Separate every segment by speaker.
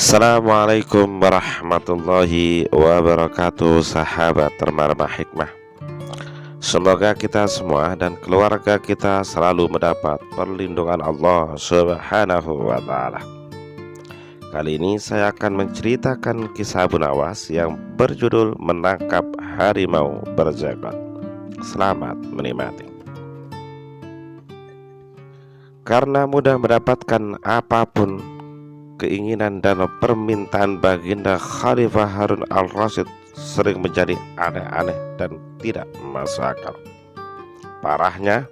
Speaker 1: Assalamualaikum warahmatullahi wabarakatuh, sahabat Termarmah Hikmah. Semoga kita semua dan keluarga kita selalu mendapat perlindungan Allah Subhanahu wa Ta'ala. Kali ini saya akan menceritakan kisah Abu Nawas yang berjudul Menangkap Harimau Berjenggot. Selamat menikmati. Karena mudah mendapatkan apapun keinginan dan permintaan baginda Khalifah Harun al-Rasyid sering menjadi aneh-aneh dan tidak masuk akal. Parahnya,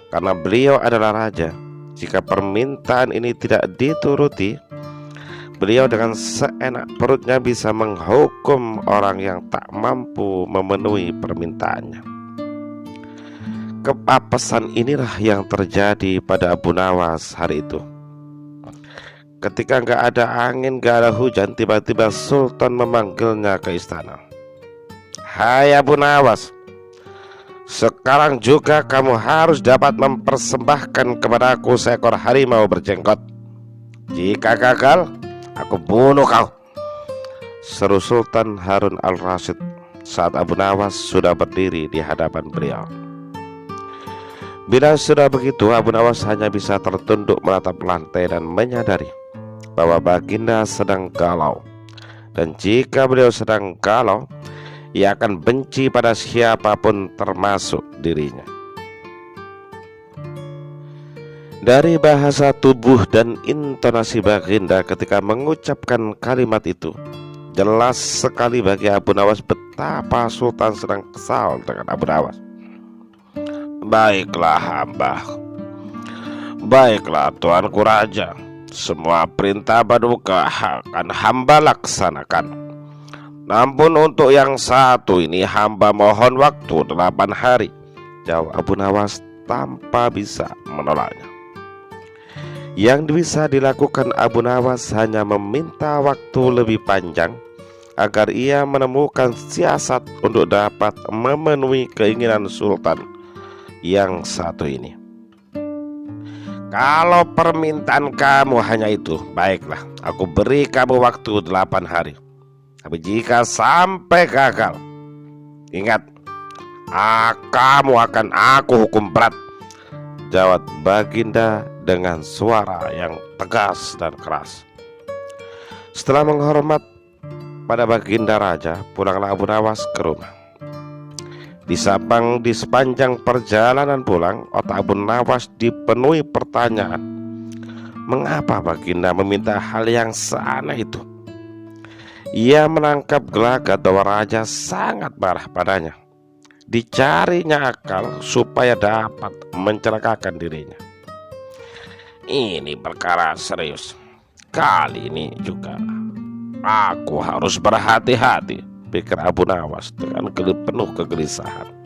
Speaker 1: karena beliau adalah raja, jika permintaan ini tidak dituruti, beliau dengan seenak perutnya bisa menghukum orang yang tak mampu memenuhi permintaannya. Kepapesan inilah yang terjadi pada Abu Nawas hari itu. Ketika nggak ada angin, nggak ada hujan, tiba-tiba Sultan memanggilnya ke istana. Hai Abu Nawas, sekarang juga kamu harus dapat mempersembahkan kepadaku seekor harimau berjenggot. Jika gagal, aku bunuh kau, seru Sultan Harun al-Rasyid saat Abu Nawas sudah berdiri di hadapan beliau. Bila sudah begitu, Abu Nawas hanya bisa tertunduk menatap lantai dan menyadari bahwa baginda sedang galau. Dan jika beliau sedang galau, ia akan benci pada siapapun termasuk dirinya. Dari bahasa tubuh dan intonasi baginda ketika mengucapkan kalimat itu, jelas sekali bagi Abu Nawas betapa Sultan sedang kesal dengan Abu Nawas. Baiklah hamba, baiklah tuanku raja, semua perintah Paduka akan hamba laksanakan. Namun untuk yang satu ini hamba mohon waktu 8 hari, jawab Abu Nawas tanpa bisa menolaknya. Yang bisa dilakukan Abu Nawas hanya meminta waktu lebih panjang agar ia menemukan siasat untuk dapat memenuhi keinginan Sultan yang satu ini. Kalau permintaan kamu hanya itu, baiklah, aku beri kamu waktu 8 hari. Tapi jika sampai gagal, ingat, kamu akan aku hukum berat, jawab baginda dengan suara yang tegas dan keras. Setelah menghormat pada baginda raja, pulanglah Abu Nawas ke rumah. Di sepanjang perjalanan pulang, otak Abu Nawas dipenuhi pertanyaan. Mengapa baginda meminta hal yang seaneh itu? Ia menangkap gelagat bahwa raja sangat marah padanya. Dicarinya akal supaya dapat mencelakakan dirinya. Ini perkara serius. Kali ini juga aku harus berhati-hati, pikir Abu Nawas dengan penuh kegelisahan.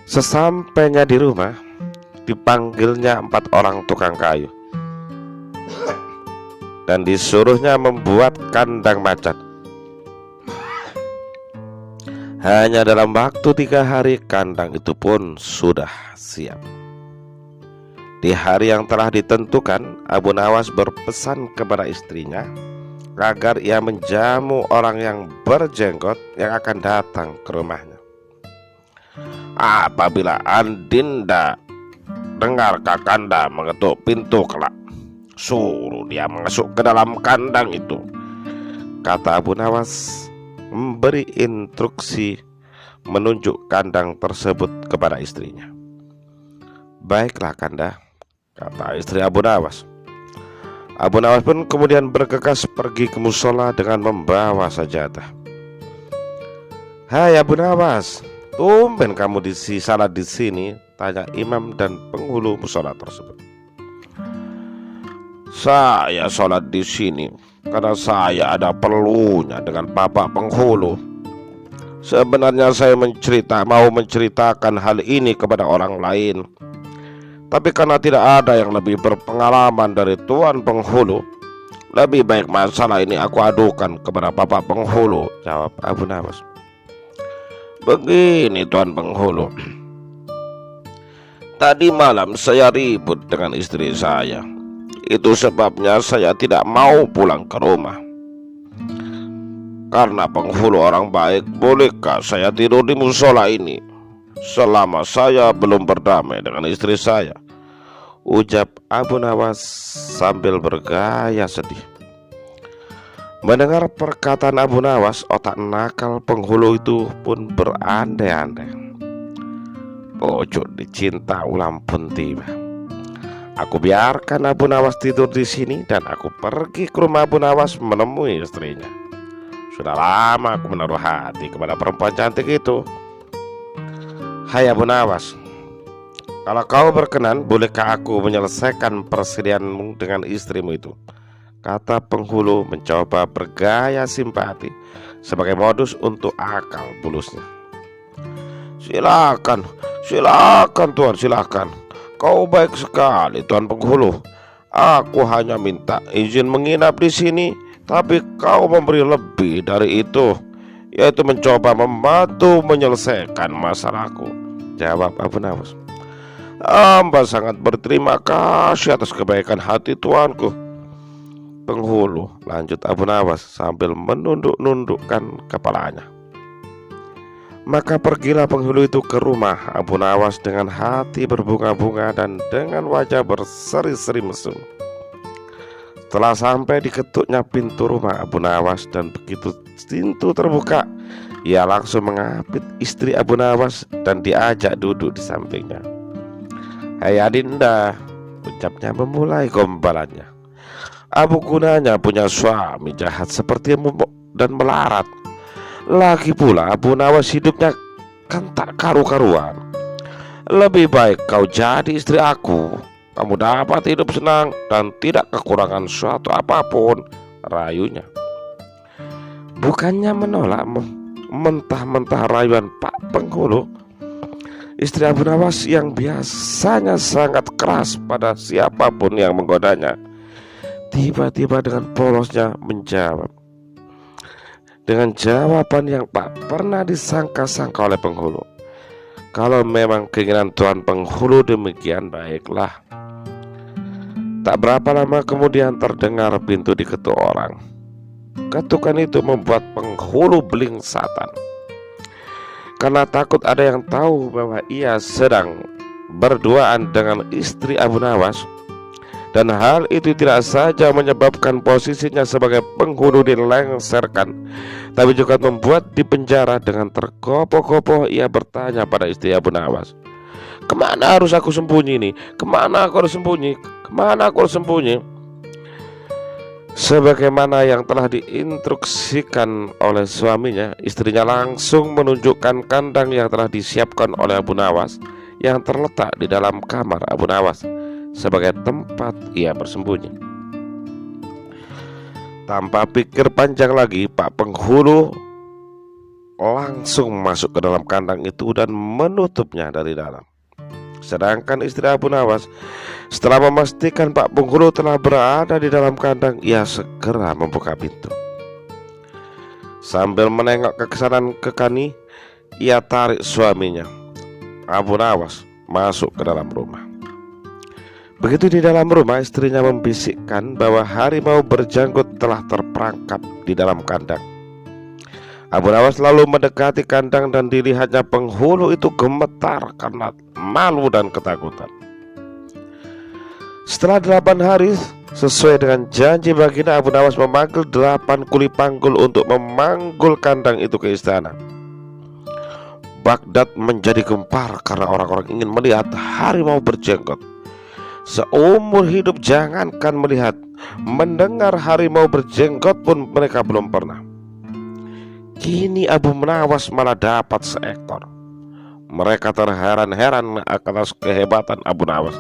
Speaker 1: Sesampainya di rumah, dipanggilnya 4 orang tukang kayu dan disuruhnya membuat kandang macan. Hanya dalam waktu 3 hari kandang itu pun sudah siap. Di hari yang telah ditentukan, Abu Nawas berpesan kepada istrinya agar ia menjamu orang yang berjenggot yang akan datang ke rumahnya. Apabila Andinda dengar kakanda mengetuk pintu kelak, suruh dia masuk ke dalam kandang itu, kata Abu Nawas, memberi instruksi menunjuk kandang tersebut kepada istrinya. Baiklah kanda, kata istri Abu Nawas. Abu Nawas pun kemudian bergegas pergi ke musola dengan membawa sajadah. Hai Abu Nawas, tumben kamu salat di sini, tanya imam dan penghulu musola tersebut. Saya sholat di sini karena saya ada perlunya dengan bapak penghulu. Sebenarnya saya mau menceritakan hal ini kepada orang lain, tapi karena tidak ada yang lebih berpengalaman dari Tuan Penghulu, lebih baik masalah ini aku adukan kepada Bapak Penghulu, jawab Abu Nawas. Begini Tuan Penghulu, tadi malam saya ribut dengan istri saya. Itu sebabnya saya tidak mau pulang ke rumah. Karena penghulu orang baik, bolehkah saya tidur di musola ini selama saya belum berdamai dengan istri saya? Ucap Abu Nawas sambil bergaya sedih. Mendengar perkataan Abu Nawas, otak nakal penghulu itu pun berandai-andai. Pojok dicinta ulam pun tiba. Aku biarkan Abu Nawas tidur di sini dan aku pergi ke rumah Abu Nawas menemui istrinya. Sudah lama aku menaruh hati kepada perempuan cantik itu. Hai Abu Nawas, kalau kau berkenan, bolehkah aku menyelesaikan persediaanmu dengan istrimu itu? Kata penghulu mencoba bergaya simpati sebagai modus untuk akal bulusnya. Silakan Tuan, silakan. Kau baik sekali Tuan penghulu. Aku hanya minta izin menginap di sini, tapi kau memberi lebih dari itu, yaitu mencoba membantu menyelesaikan masalahku, jawab Abu Nawas. Hamba sangat berterima kasih atas kebaikan hati tuanku, penghulu, lanjut Abu Nawas sambil menunduk-nundukkan kepalanya. Maka pergilah penghulu itu ke rumah Abu Nawas dengan hati berbunga-bunga dan dengan wajah berseri-seri mesum. Setelah sampai diketuknya pintu rumah Abu Nawas dan begitu pintu terbuka, ia langsung mengapit istri Abu Nawas dan diajak duduk di sampingnya. Hai Adinda, ucapnya memulai gombalannya. Apa gunanya punya suami jahat sepertimu dan melarat? Lagi pula Abu Nawas hidupnya kan tak karu-karuan. Lebih baik kau jadi istri aku. Kamu dapat hidup senang dan tidak kekurangan suatu apapun, rayunya. Bukannya menolak mentah-mentah rayuan Pak Penghulu, istri Abu Nawas yang biasanya sangat keras pada siapapun yang menggodanya, tiba-tiba dengan polosnya menjawab dengan jawaban yang tak pernah disangka-sangka oleh penghulu. Kalau memang keinginan Tuan Penghulu demikian, baiklah. Tak berapa lama kemudian terdengar pintu diketuk orang. Ketukan itu membuat penghulu belingsatan, karena takut ada yang tahu bahwa ia sedang berduaan dengan istri Abu Nawas. Dan hal itu tidak saja menyebabkan posisinya sebagai penghulu dilengsarkan, tapi juga membuat dipenjara. Dengan tergopoh-gopoh ia bertanya pada istri Abu Nawas, "Kemana harus aku sembunyi ini? Kemana aku harus sembunyi? Kemana aku harus sembunyi?" Sebagaimana yang telah diinstruksikan oleh suaminya, istrinya langsung menunjukkan kandang yang telah disiapkan oleh Abu Nawas yang terletak di dalam kamar Abu Nawas sebagai tempat ia bersembunyi. Tanpa pikir panjang lagi, Pak Penghulu langsung masuk ke dalam kandang itu dan menutupnya dari dalam. Sedangkan istri Abu Nawas, setelah memastikan Pak Penghulu telah berada di dalam kandang, ia segera membuka pintu. Sambil menengok ke kanan ke kiri, ia tarik suaminya, Abu Nawas, masuk ke dalam rumah. Begitu di dalam rumah, istrinya membisikkan bahwa harimau berjanggut telah terperangkap di dalam kandang. Abu Nawas lalu mendekati kandang dan dilihatnya penghulu itu gemetar karena malu dan ketakutan. Setelah 8 hari, sesuai dengan janji baginda, Abu Nawas memanggil 8 kuli panggul untuk memanggul kandang itu ke istana. Baghdad menjadi gempar karena orang-orang ingin melihat harimau berjenggot. Seumur hidup jangankan melihat, mendengar harimau berjenggot pun mereka belum pernah. Kini Abu Nawas malah dapat seekor. Mereka terheran-heran atas kehebatan Abu Nawas.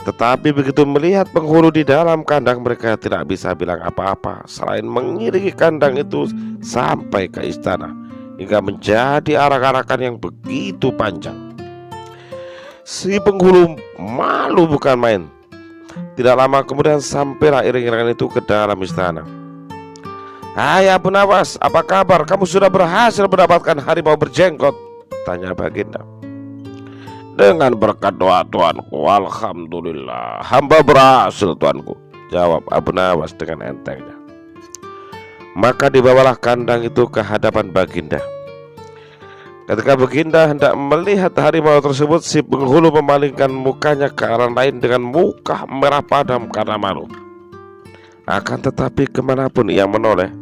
Speaker 1: Tetapi begitu melihat penghulu di dalam kandang, mereka tidak bisa bilang apa-apa selain mengiringi kandang itu sampai ke istana, hingga menjadi arak-arakan yang begitu panjang. Si penghulu malu bukan main. Tidak lama kemudian sampailah iring-iringan itu ke dalam istana. "Hai Abu Nawas, apa kabar? Kamu sudah berhasil mendapatkan harimau berjenggot?" tanya baginda. Dengan berkat doa tuanku, alhamdulillah, hamba berhasil tuanku, jawab Abu Nawas dengan entengnya. Maka dibawalah kandang itu ke hadapan Baginda. Ketika Baginda hendak melihat harimau tersebut, si penghulu memalingkan mukanya ke arah lain dengan muka merah padam karena malu. Akan tetapi kemanapun ia menoleh,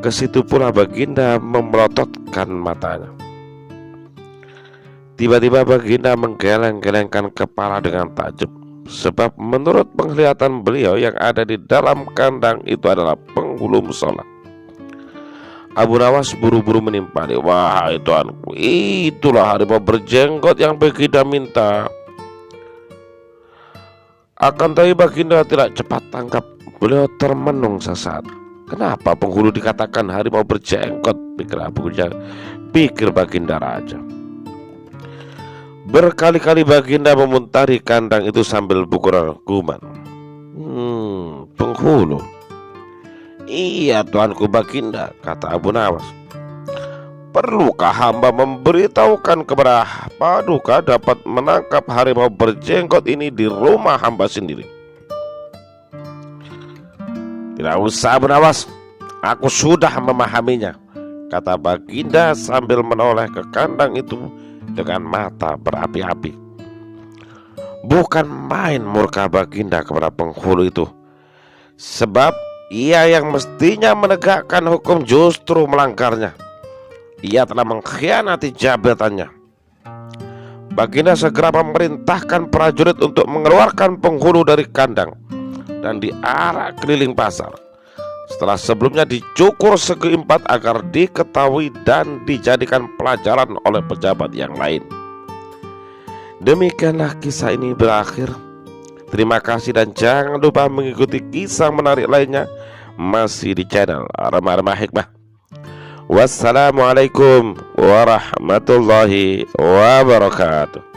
Speaker 1: ke situ pula Baginda memelototkan matanya. Tiba-tiba Baginda menggeleng-gelengkan kepala dengan takjub, sebab menurut penglihatan beliau yang ada di dalam kandang itu adalah penghulu musola. Abu Nawas buru-buru menimpali. Wahai tuanku, itulah harimau berjenggot yang Baginda minta. Akan tetapi Baginda tidak cepat tanggap. Beliau termenung sesaat. Kenapa penghulu dikatakan harimau berjenggot? Pikir Baginda Raja. Berkali-kali Baginda memuntari kandang itu sambil bergumam. Penghulu. Iya tuanku Baginda, kata Abu Nawas. Perlukah hamba memberitahukan kepada Paduka dapat menangkap harimau berjenggot ini di rumah hamba sendiri? Tidak usah Abu Nawas, aku sudah memahaminya, kata Baginda sambil menoleh ke kandang itu dengan mata berapi-api. Bukan main murka Baginda kepada penghulu itu, sebab ia yang mestinya menegakkan hukum justru melanggarnya. Ia telah mengkhianati jabatannya. Baginda segera memerintahkan prajurit untuk mengeluarkan penghulu dari kandang dan diarak keliling pasar. Setelah sebelumnya dicukur segi empat agar diketahui dan dijadikan pelajaran oleh pejabat yang lain. Demikianlah kisah ini berakhir. Terima kasih dan jangan lupa mengikuti kisah menarik lainnya masih di channel Rema-Rema Hikmah. Wassalamualaikum warahmatullahi wabarakatuh.